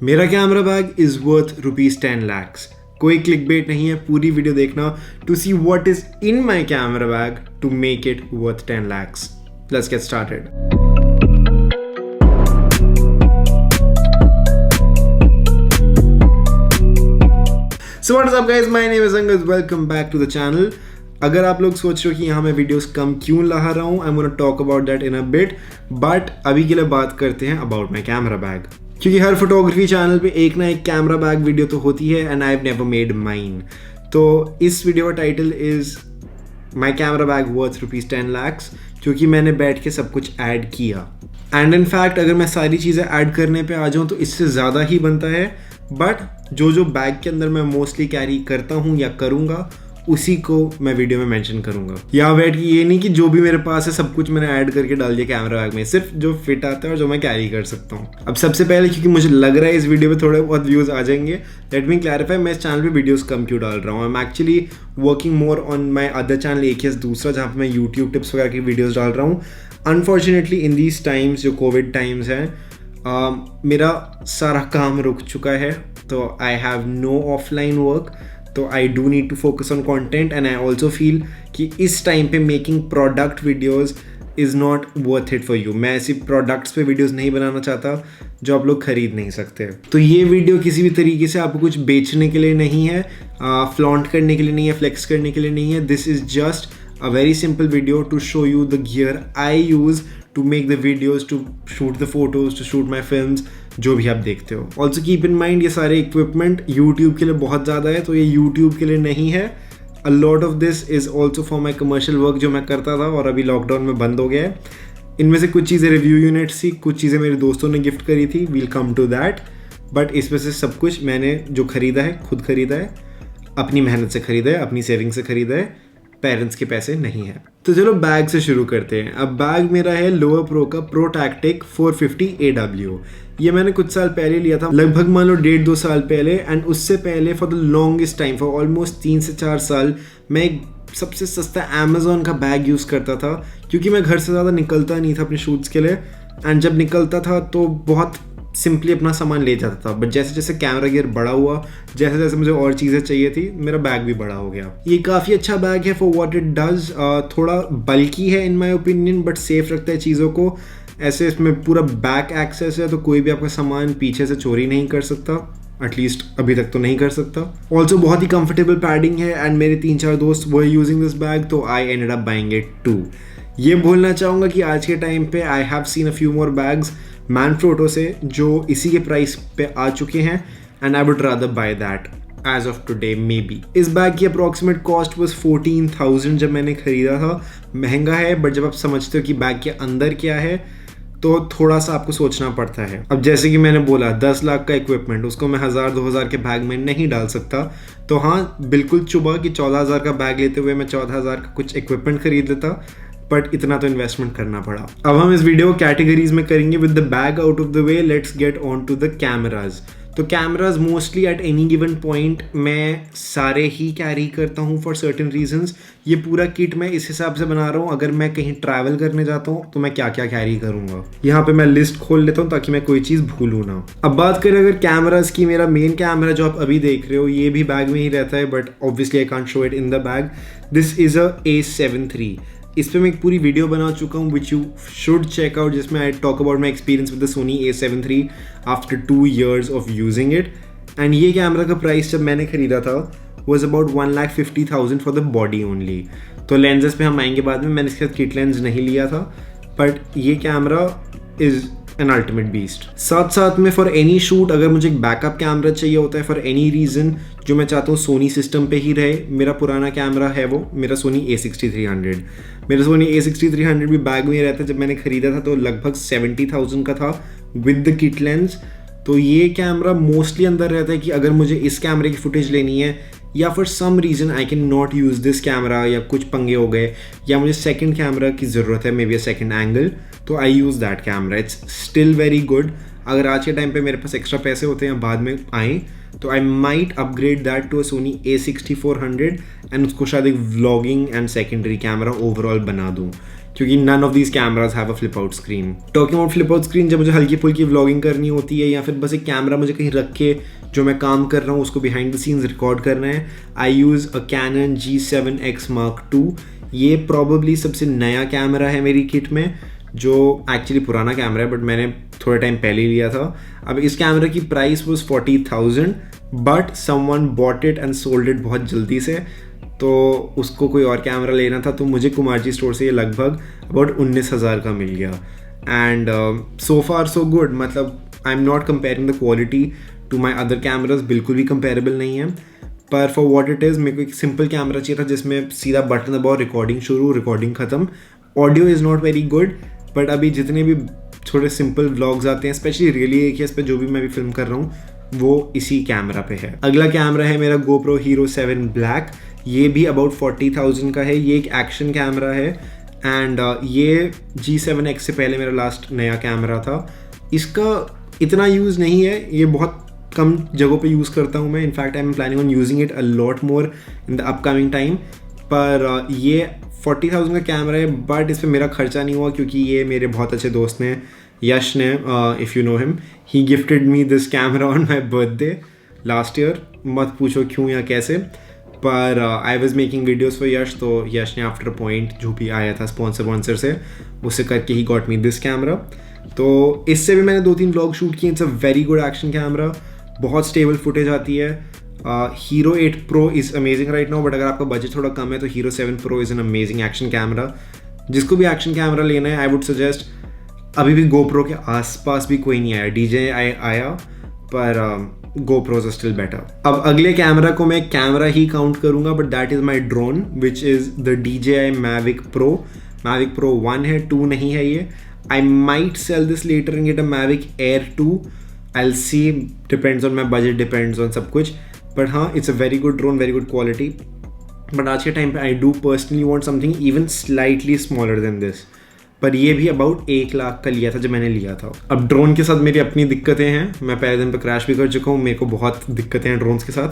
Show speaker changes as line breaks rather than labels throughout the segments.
मेरा camera bag is worth ₹10 lakhs। कोई click bait नहीं है, पूरी वीडियो देखना to see what is in my camera bag to make it worth 10 lakhs। Let's get started. So what is up guys, my name is Angad, welcome back to the channel। अगर आप लोग सोच रहे हो कि यहाँ मैं वीडियोस कम क्यों ला रहा हूँ, I am gonna talk about that in a bit, but अभी के लिए बात करते हैं अबाउट माई कैमरा बैग। क्योंकि हर फोटोग्राफी चैनल पे एक ना एक कैमरा बैग वीडियो तो होती है and I have never made mine. तो इस वीडियो का title is my camera bag worth ₹10 lakhs, क्योंकि मैंने बैठ के सब कुछ ऐड किया। एंड इन फैक्ट अगर मैं सारी चीज़ें ऐड करने पे आ जाऊँ तो इससे ज़्यादा ही बनता है, बट जो बैग के अंदर मैं मोस्टली कैरी करता हूँ या करूँगा उसी को मैं वीडियो में मेंशन करूंगा। यहाँ बैठ के ये नहीं कि जो भी मेरे पास है सब कुछ मैंने ऐड करके डाल दिया कैमरा बैग में, सिर्फ जो फिट आता है और जो मैं कैरी कर सकता हूँ। अब सबसे पहले, क्योंकि मुझे लग रहा है इस वीडियो में थोड़े बहुत व्यूज आ जाएंगे, लेट मी क्लैरिफाई मैं इस चैनल पे वीडियोस कम क्यों डाल रहा हूँ। I am actually working more on my other channel AKS दूसरा, जहाँ पे मैं यूट्यूब टिप्स वगैरह की वीडियोज़ डाल रहा हूँ। अनफॉर्चुनेटली इन दीज टाइम्स, जो कोविड टाइम्स हैं, मेरा सारा काम रुक चुका है, तो I have no offline work, तो I do need to focus on content. And I also feel कि इस टाइम पे making product videos is not worth it for you. मैं ऐसी प्रोडक्ट्स पे वीडियोज़ नहीं बनाना चाहता जो आप लोग खरीद नहीं सकते। तो ये वीडियो किसी भी तरीके से आपको कुछ बेचने के लिए नहीं है, फ्लॉन्ट करने के लिए नहीं है, फ्लेक्स करने के लिए नहीं है। This is just a very simple video to show you the gear I use to make the videos, to shoot the photos, to shoot my films, जो भी आप देखते हो। Also keep in mind ये सारे equipment YouTube के लिए बहुत ज़्यादा है, तो ये YouTube के लिए नहीं है। A lot of this is also for my commercial work जो मैं करता था और अभी लॉकडाउन में बंद हो गया है। इनमें से कुछ चीज़ें रिव्यू यूनिट्स थी, कुछ चीज़ें मेरे दोस्तों ने गिफ्ट करी थी, we'll come to that। But इसमें से सब कुछ मैंने जो खरीदा है खुद खरीदा है, अपनी मेहनत से खरीदा है, अपनी सेविंग से खरीदा है, पेरेंट्स के पैसे नहीं है। तो चलो बैग से शुरू करते हैं। अब बैग मेरा है लोअर प्रो का प्रो टैक्टिक 450 AW। ये मैंने कुछ साल पहले लिया था, लगभग मान लो 1.5-2 साल पहले। एंड उससे पहले for the longest time, for almost 3 से 4 साल मैं एक सबसे सस्ता अमेजोन का बैग यूज़ करता था, क्योंकि मैं घर से ज़्यादा निकलता नहीं था अपने शूट्स के लिए। एंड जब निकलता था तो बहुत सिंपली अपना सामान ले जाता था, बट जैसे जैसे कैमरा गियर बड़ा हुआ, जैसे जैसे मुझे और चीज़ें चाहिए थी, मेरा बैग भी बड़ा हो गया। ये काफ़ी अच्छा बैग है फॉर व्हाट इट डज। थोड़ा बल्की है in my opinion, but safe रखता है चीज़ों को। ऐसे इसमें पूरा बैक एक्सेस है, तो कोई भी आपका सामान पीछे से चोरी नहीं कर सकता, एटलीस्ट अभी तक तो नहीं कर सकता। ऑल्सो बहुत ही कंफर्टेबल पैडिंग है, एंड मेरे 3-4 दोस्त वर यूजिंग दिस बैग, तो I ended up buying it too. ये बोलना चाहूँगा कि आज के टाइम पे I have seen a few more bags Manfrotto से जो इसी के प्राइस पे आ चुके हैं, and I would rather buy that as of today maybe. इस बैग की अप्रॉक्सीमेट कॉस्ट वाज 14,000 जब मैंने खरीदा था। महंगा है, बट जब आप समझते हो कि बैग के अंदर क्या है तो थोड़ा सा आपको सोचना पड़ता है। अब जैसे कि मैंने बोला 10 लाख का इक्विपमेंट, उसको मैं 1000-2000 के बैग में नहीं डाल सकता। तो हाँ, बिल्कुल चुभा कि 14,000 का बैग लेते हुए मैं 14,000 का कुछ इक्विपमेंट खरीद लेता, बट इतना तो इन्वेस्टमेंट करना पड़ा। अब हम इस वीडियो को कैटेगरीज में करेंगे। With the bag out of the way, let's get on to the cameras. तो cameras mostly at any given point मैं सारे ही कैरी करता हूँ फॉर सर्टेन रीजंस। ये पूरा किट मैं इस हिसाब से बना रहा हूँ, अगर मैं कहीं ट्रैवल करने जाता हूँ तो मैं क्या क्या कैरी करूँगा। यहाँ पे मैं लिस्ट खोल लेता हूँ ताकि मैं कोई चीज़ भूलूँ ना। अब बात करें अगर कैमराज की, मेरा मेन कैमरा जो आप अभी देख रहे हो ये भी बैग में ही रहता है, but obviously I can't show it in the bag. This is a A7 III। इस पर मैं एक पूरी वीडियो बना चुका हूँ which you should check out, जिसमें I talk about my experience with the Sony A7 III after 2 years of using it. And ये कैमरा का प्राइस जब मैंने खरीदा था was about 1,50,000 for the body only. तो लेंसेज पे हम आएंगे बाद में, मैंने इसके साथ किट लेंस नहीं लिया था, बट ये camera is an ultimate beast. साथ साथ में फॉर एनी शूट अगर मुझे एक बैकअप कैमरा चाहिए होता है फॉर एनी रीज़न, जो मैं चाहता हूँ सोनी सिस्टम पे ही रहे, मेरा पुराना कैमरा है वो मेरा सोनी A6300। मेरा सोनी A6300 भी बैग में रहता है। जब मैंने खरीदा था तो लगभग 70,000 का था विद द किट लेंस। तो ये कैमरा मोस्टली अंदर रहता है कि अगर मुझे इस कैमरे की फुटेज लेनी है, या for some reason I can not use this camera, या कुछ पंगे हो गए, या मुझे सेकंड कैमरा की ज़रूरत है, maybe a second angle, तो I use that camera. It's still very good. अगर आज के टाइम पे मेरे पास एक्स्ट्रा पैसे होते हैं बाद में आए, तो I might upgrade that to a Sony A6400 and उसको शायद एक vlogging and secondary camera overall बना दूँ। क्योंकि none of these cameras have a flip out screen. Talking about flip out screen, जब मुझे हल्की फुल्की व्लॉगिंग करनी होती है या फिर बस एक कैमरा मुझे कहीं रख के जो मैं काम कर रहा हूँ उसको बिहाइंड द सीन्स रिकॉर्ड करना है, I use a Canon G7X Mark II। ये प्रॉबली सबसे नया कैमरा है मेरी किट में, जो एक्चुअली पुराना कैमरा है बट मैंने थोड़े टाइम पहले ही लिया था। अब इस कैमरा की price was 40,000 but someone bought it and sold it बहुत जल्दी से, तो उसको कोई और कैमरा लेना था, तो मुझे कुमारजी स्टोर से ये लगभग अबाउट 19,000 का मिल गया। And so far so good, मतलब I am not comparing the quality to my other cameras, बिल्कुल भी कंपेरेबल नहीं है। पर फॉर वॉट इट इज़ मेरे को एक सिंपल कैमरा चाहिए था जिसमें सीधा बटन दबाओ, रिकॉर्डिंग शुरू, रिकॉर्डिंग ख़त्म। Audio is not very good, but अभी जितने भी थोड़े सिंपल व्लॉग्स आते हैं, स्पेशली रियली एक पे जो भी मैं भी फिल्म कर रहा हूँ वो इसी कैमरा पे है। अगला कैमरा है मेरा GoPro Hero 7 Black। ये भी अबाउट 40,000 का है। ये एक एक्शन कैमरा है एंड ये G7X से पहले मेरा लास्ट नया कैमरा था। इसका इतना यूज़ नहीं है, ये बहुत कम जगहों पे यूज़ करता हूँ मैं। In fact I am planning on using it a lot more in the upcoming time. पर ये 40,000 का कैमरा है बट इस पर मेरा खर्चा नहीं हुआ क्योंकि ये मेरे बहुत अच्छे दोस्त ने, यश ने, if you know him, he gifted me this camera on my birthday last year. मत पूछो क्यों या कैसे, पर I was making videos for Yash, तो यश ने आफ्टर पॉइंट जो भी आया था स्पॉन्सर से उससे करके he got me this camera. तो इससे भी मैंने 2-3 व्लॉग शूट किए। It's a very good action camera, बहुत स्टेबल फुटेज आती है। Hero 8 Pro is amazing right now, but अगर आपका बजट थोड़ा कम है तो Hero 7 Pro is an amazing action camera. जिसको भी एक्शन कैमरा लेना है आई वुड सजेस्ट, अभी भी GoPro के आसपास भी कोई नहीं आया, DJI आया पर GoPros are still better। अब अगले कैमरा को मैं कैमरा ही काउंट करूँगा, but that is my drone which is the DJI Mavic Pro। Mavic Pro 1 है, 2 नहीं है ये। I might sell this later and get a Mavic Air 2. I'll see, depends on my budget, depends on सब कुछ। But हाँ, it's a very good drone, very good quality. But आज के time पे I do personally want something even slightly smaller than this. पर ये भी about 1 lakh का लिया था जब मैंने लिया था। अब ड्रोन के साथ मेरी अपनी दिक्कतें हैं, मैं पहले दिन पे क्रैश भी कर चुका हूँ, मेरे को बहुत दिक्कतें हैं ड्रोन्स के साथ,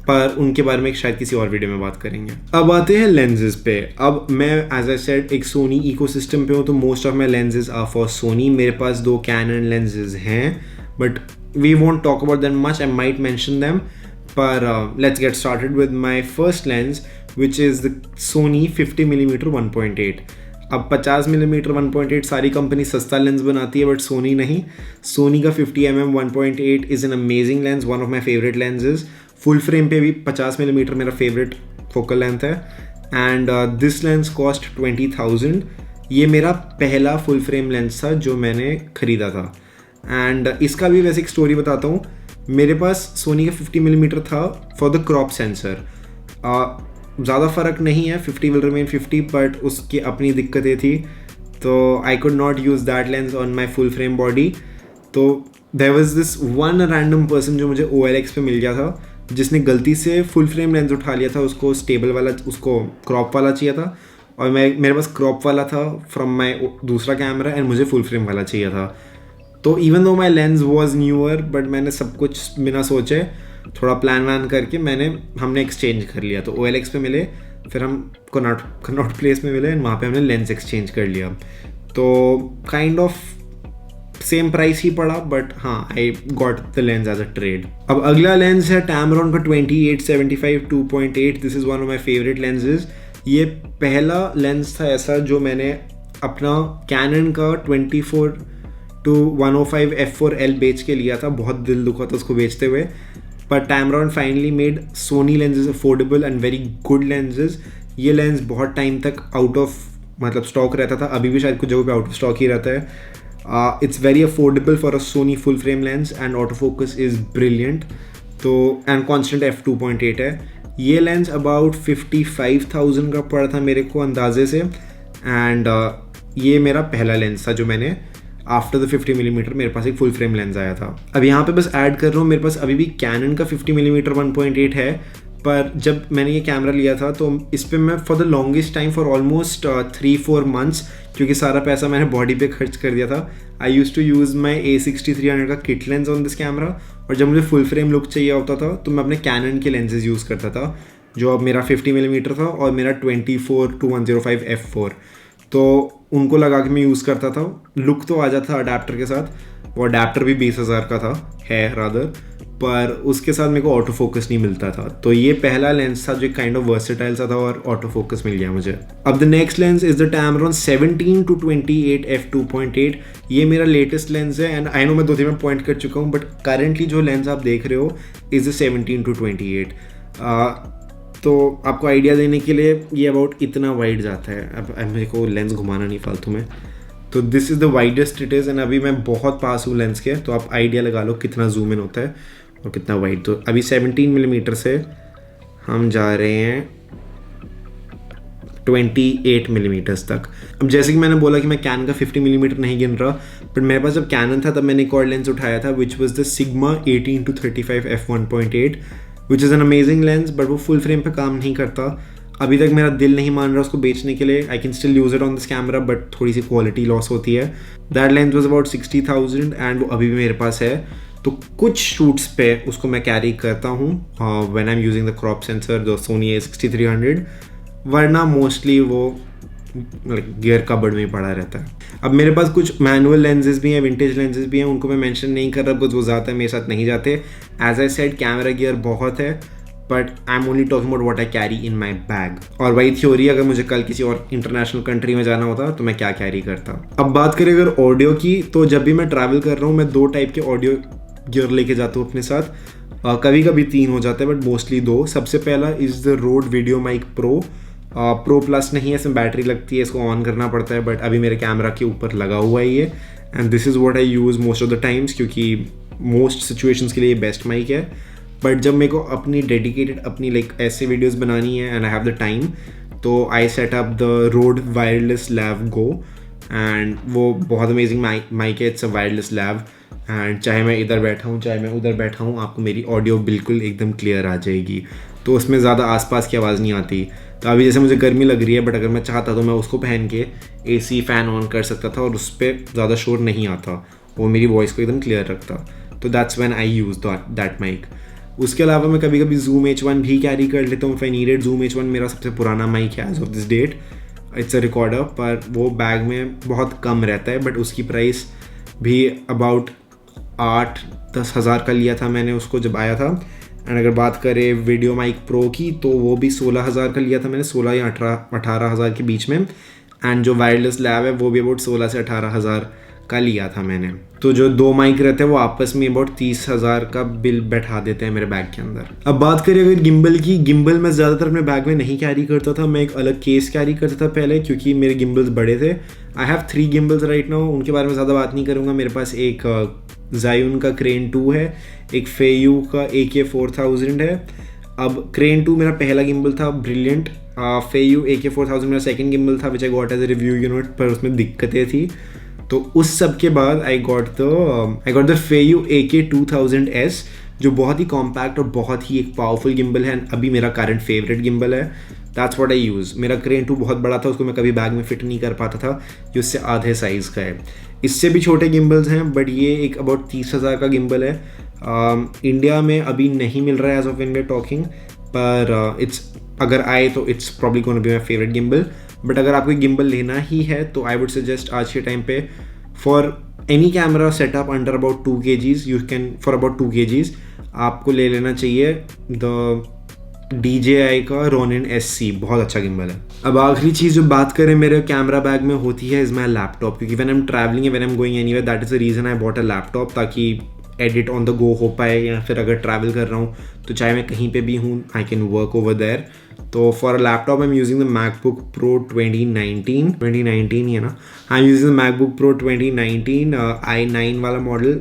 पर उनके बारे में शायद किसी और वीडियो में बात करेंगे। अब आते हैं लेंसेज पे। अब मैं एज आई सेड एक सोनी इकोसिस्टम पे हूँ, तो most of my lenses are for Sony. मेरे पास 2 कैनन लेंसेज हैं but we won't talk about them much, I might mention them. पर let's get started with my first lens which is the Sony 50mm 1.8। अब 50mm 1.8 सारी company सस्ता lens बनाती है but Soni नहीं। सोनी का 50mm 1.8 is an amazing lens, one of my favourite lenses. Full frame पे भी 50mm मेरा फेवरेट फोकल लेंथ है एंड दिस लेंस कॉस्ट 20,000। ये मेरा पहला फुल फ्रेम लेंस था जो मैंने ख़रीदा था एंड इसका भी वैसे एक स्टोरी बताता हूँ। मेरे पास सोनी का 50mm था फॉर द क्रॉप सेंसर। ज़्यादा फ़र्क नहीं है, 50 विल रिमेन 50, बट उसकी अपनी दिक्कतें थी, तो I could not use that lens on my full frame body. तो there was this one random person जो मुझे OLX पे मिल गया था, जिसने गलती से फुल फ्रेम लेंस उठा लिया था। उसको स्टेबल वाला, उसको क्रॉप वाला चाहिए था और मेरे पास क्रॉप वाला था फ्रॉम माई दूसरा कैमरा एंड मुझे फुल फ्रेम वाला चाहिए था। तो even though my lens was newer, but मैंने सब कुछ बिना सोचे थोड़ा प्लान वान करके हमने एक्सचेंज कर लिया। तो OLX पे मिले, फिर हम कनॉट प्लेस में मिले एंड वहाँ पे हमने लेंस एक्सचेंज कर लिया। तो काइंड ऑफ सेम प्राइस ही पड़ा, बट हाँ, I got the lens as a trade. अब अगला लेंस है Tamron का 2875 2.8। This is one of my favourite lenses. ये पहला लेंस था ऐसा जो मैंने अपना कैनन का 24-105 f4L बेच के लिया था। बहुत दिल दुखा था उसको बेचते हुए, पर Tamron finally made Sony lenses affordable and very good lenses. ये लेंस बहुत टाइम तक आउट ऑफ स्टॉक रहता था, अभी भी शायद कुछ जगह पे आउट ऑफ स्टॉक ही रहता है। It's very affordable for a Sony full frame lens and autofocus is brilliant। तो and constant f2.8 है। ये लेंस about 55,000 का पड़ा था मेरे को अंदाजे से एंड ये मेरा पहला लेंस था जो मैंने आफ्टर द 50mm मेरे पास एक फुल फ्रेम लेंस आया था। अब यहाँ पे बस ऐड कर रहा हूँ, मेरे पास अभी भी कैनन का 50mm 1.8 है, पर जब मैंने ये कैमरा लिया था तो इस पर मैं for the longest time for almost 3-4 months, क्योंकि सारा पैसा मैंने बॉडी पे खर्च कर दिया था, I use to use my A6300 का kit lens on this camera. और जब मुझे फुल फ्रेम लुक चाहिए होता था तो मैं अपने कैनन के लेंसेज यूज़ करता था, जो अब मेरा 50mm था और मेरा 24-105 f4। तो उनको लगा के मैं यूज़ करता था। लुक तो आ जाता था अडेप्टर के साथ, वो अडेप्टर भी 20,000 का था, है रादर, पर उसके साथ मेरे को ऑटो फोकस नहीं मिलता था। तो ये पहला लेंस था जो काइंड ऑफ वर्सेटाइल सा था और ऑटो फोकस मिल गया मुझे। अब the next lens is the Tamron 17-28 f2.8। ये मेरा लेटेस्ट लेंस है एंड आई नो मैं 2-3 में पॉइंट कर चुका हूँ, बट करेंटली जो लेंस आप देख रहे हो इज़ द 17-28। तो आपको आइडिया देने के लिए ये अबाउट इतना वाइड जाता है। अब मेरे को लेंस घुमाना नहीं फालतू में, तो this is the widest it is. And अभी मैं बहुत पास हूँ लेंस के, तो आप आइडिया लगा लो कितना जूम इन होता है और कितना वाइड। तो अभी 17 मिलीमीटर से हम जा रहे हैं 28 मिलीमीटर्स तक। अब जैसे कि मैंने बोला कि मैं कैन का 50 मिलीमीटर नहीं गिन रहा, बट मेरे पास जब कैनन था तब मैंने एक और लेंस उठाया था which was the Sigma 18-35 f1.8, which is an amazing lens, but वो फुल फ्रेम पे काम नहीं करता। अभी तक मेरा दिल नहीं मान रहा उसको बेचने के लिए। I can still use it on this camera, but थोड़ी सी क्वालिटी लॉस होती है। That lens was about 60,000 and वो अभी भी मेरे पास है। तो कुछ शूट्स पे उसको मैं कैरी करता हूँ when I am using the crop sensor, जो सोनी A6300, वरना मोस्टली वो गियर कबर्ड में पड़ा रहता है। अब मेरे पास कुछ मैनुअल लेंसेज भी हैं, विंटेज लेंसेज भी हैं, उनको मैं मेंशन नहीं कर रहा बिकॉज वो ज़्यादा मेरे साथ नहीं जाते। As I said camera gear बहुत है, but I am only talking about what I carry in my bag. और वही थ्योरी, अगर मुझे कल किसी और इंटरनेशनल कंट्री में जाना होता तो मैं क्या कैरी करता। अब बात करें अगर ऑडियो की, तो जब भी मैं ट्रैवल कर रहा हूँ मैं 2 टाइप के ऑडियो गियर लेके जाता हूँ अपने साथ। कभी कभी 3 हो जाता है, बट मोस्टली 2। सबसे पहला is the Rode VideoMic Pro plus नहीं है, इसमें बैटरी लगती है, इसको ऑन करना पड़ता है, बट अभी मेरे कैमरा के ऊपर लगा हुआ है ये। And this is what I use most of the times, क्योंकि मोस्ट सिचुएशंस के लिए ये बेस्ट माइक है। बट जब मेरे को अपनी डेडिकेटेड अपनी ऐसे वीडियोज़ बनानी है and I have the time, तो I set up the Rode wireless lav go, and वो बहुत अमेजिंग माइक है। It's a wireless lav, and चाहे मैं इधर बैठा हूँ चाहे मैं उधर बैठा हूँ, आपको मेरी ऑडियो बिल्कुल एकदम क्लियर आ जाएगी। तो उसमें ज़्यादा आसपास की आवाज़ नहीं आती। तो अभी जैसे मुझे गर्मी लग रही है, बट अगर मैं चाहता तो मैं उसको पहन के AC फ़ैन ऑन कर सकता था और उस पर ज़्यादा शोर नहीं आता, वो मेरी वॉइस को एकदम क्लियर रखता। तो that's when I use that mic. उसके अलावा मैं कभी कभी Zoom H1 भी कैरी कर लेता हूँ, नीडेड। Zoom H1 मेरा सबसे पुराना माइक है as of this date. It's a recorder, पर वो बैग में बहुत कम रहता है, बट उसकी प्राइस भी अबाउट 8-10 हज़ार का लिया था मैंने उसको जब आया था। एंड अगर बात करें VideoMic Pro की, तो वो भी 16,000 का लिया था मैंने, 16 या 18 हज़ार के बीच में। एंड जो वायरलेस लैब है वो भी अबाउट 16 से 18 हज़ार का लिया था मैंने। तो जो 2 माइक रहते हैं वो आपस में अबाउट 30,000 का बिल बैठा देते हैं मेरे बैग के अंदर। अब बात करें अगर गिम्बल की, गिम्बल मैं ज़्यादातर अपने बैग में नहीं कैरी करता था, मैं एक अलग केस कैरी करता था पहले, क्योंकि मेरे गिम्बल्स बड़े थे। I have 3 gimbals right now, उनके बारे में ज़्यादा बात नहीं करूँगा। मेरे पास एक Zhiyun का Crane 2 है, एक Feiyu का AK4000 है। अब Crane 2 मेरा पहला गिम्बल था, ब्रिलियंट। Feiyu AK4000 मेरा सेकंड गिम्बल था, which I got as a review unit, पर उसमें दिक्कतें थी। तो उस सब के बाद आई गॉट द Feiyu AK2000S, जो बहुत ही कॉम्पैक्ट और बहुत ही एक पावरफुल गिम्बल है। अभी मेरा करंट फेवरेट गिम्बल है। That's what I use. मेरा Crane 2 बहुत बड़ा था, उसको मैं कभी बैग में फिट नहीं कर पाता था, ये उससे आधे साइज़ का है। इससे भी छोटे गिम्बल्स हैं, बट ये एक अबाउट 30,000 का गिम्बल है। इंडिया में अभी नहीं मिल रहा है as of when we are talking, पर अगर आए तो it's probably gonna be my favourite gimbal. But अगर आपको गिम्बल लेना ही है तो आई वुड सजेस्ट आज के टाइम पे for any camera setup under about 2 kgs, you can for about 2 kgs आपको ले लेना चाहिए द DJI का Ronin SC, बहुत अच्छा गिम्बल है। अब आखिरी चीज़ जो बात करें मेरे कैमरा बैग में होती है इज़ माई लैपटॉप, क्योंकि when I am travelling, when I am going anywhere, that is the reason I bought a laptop, ताकि एडिट ऑन द गो हो पाए, या फिर अगर ट्रैवल कर रहा हूँ तो चाहे मैं कहीं पे भी हूँ I can work over there. तो for a laptop I am using the MacBook Pro 2019 ही है ना, I am using the MacBook Pro 2019 i9 वाला मॉडल।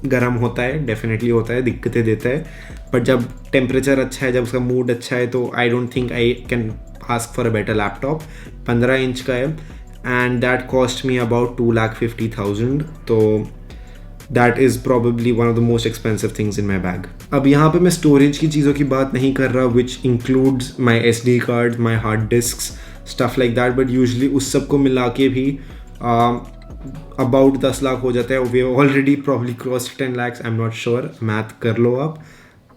गर्म होता है, डेफिनेटली होता है, दिक्कतें देता है, बट जब टेम्परेचर अच्छा है, जब उसका मूड अच्छा है, तो I don't think I can ask for a better laptop. 15 inch का है and that cost me about 2,50,000। तो that is probably one of the most expensive things in my bag. अब यहाँ पे मैं स्टोरेज की चीज़ों की बात नहीं कर रहा, which includes my SD card, my hard disk, stuff like that, but usually उस सब को मिला के भी अबाउट 10 लाख हो जाता है। We already probably cross 10 lakhs, I am not sure, math कर लो आप।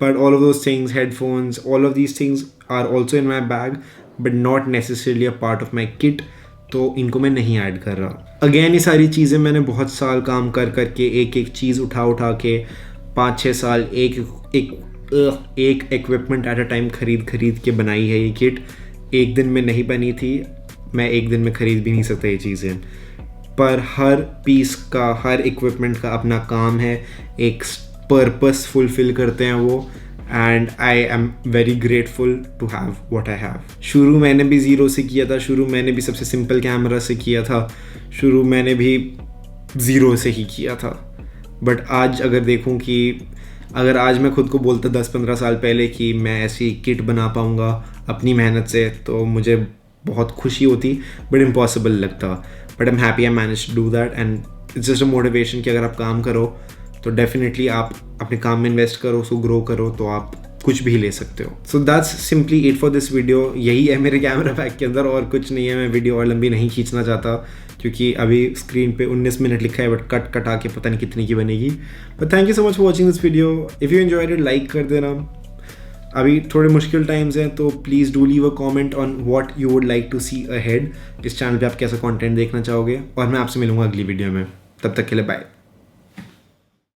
But all of those things, headphones, all of these things are also in my bag, but not necessarily a part of my kit. तो इनको मैं नहीं add कर रहा। Again ये सारी चीज़ें मैंने बहुत साल काम कर करके एक एक चीज़ उठा के 5-6 साल एक इक्विपमेंट एट अ टाइम खरीद के बनाई है ये किट। एक दिन में नहीं बनी थी, मैं एक दिन में ख़रीद भी नहीं सकता ये चीज़ें, पर हर पीस का, हर इक्विपमेंट का अपना काम है, एक पर्पस फुलफिल करते हैं वो, and I am very grateful to have what I have. शुरू मैंने भी ज़ीरो से किया था, शुरू मैंने भी सबसे सिंपल कैमरा से किया था, शुरू मैंने भी ज़ीरो से ही किया था। बट आज अगर देखूं कि अगर आज मैं खुद को बोलता 10-15 साल पहले कि मैं ऐसी किट बना पाऊँगा अपनी मेहनत से, तो मुझे बहुत खुशी होती, बट इम्पॉसिबल लगता। But I am happy I manage to do that, and it's just a motivation कि अगर आप काम करो तो डेफिनेटली आप अपने काम में इन्वेस्ट करो, उसको ग्रो करो, तो आप कुछ भी ले सकते हो। So that's simply it for this video. यही है मेरे कैमरा बैग के अंदर, और कुछ नहीं है। मैं वीडियो और लंबी नहीं खींचना चाहता क्योंकि अभी स्क्रीन पे 19 मिनट लिखा है, बट कट के पता नहीं कितनी की बनेगी। But thank you so much for watching this video. If you enjoyed it, like कर देना। अभी थोड़े मुश्किल टाइम्स हैं, तो please do leave a comment on what you would like to see ahead. इस चैनल पे आप कैसा कंटेंट देखना चाहोगे, और मैं आपसे मिलूंगा अगली वीडियो में। तब तक के लिए बाय।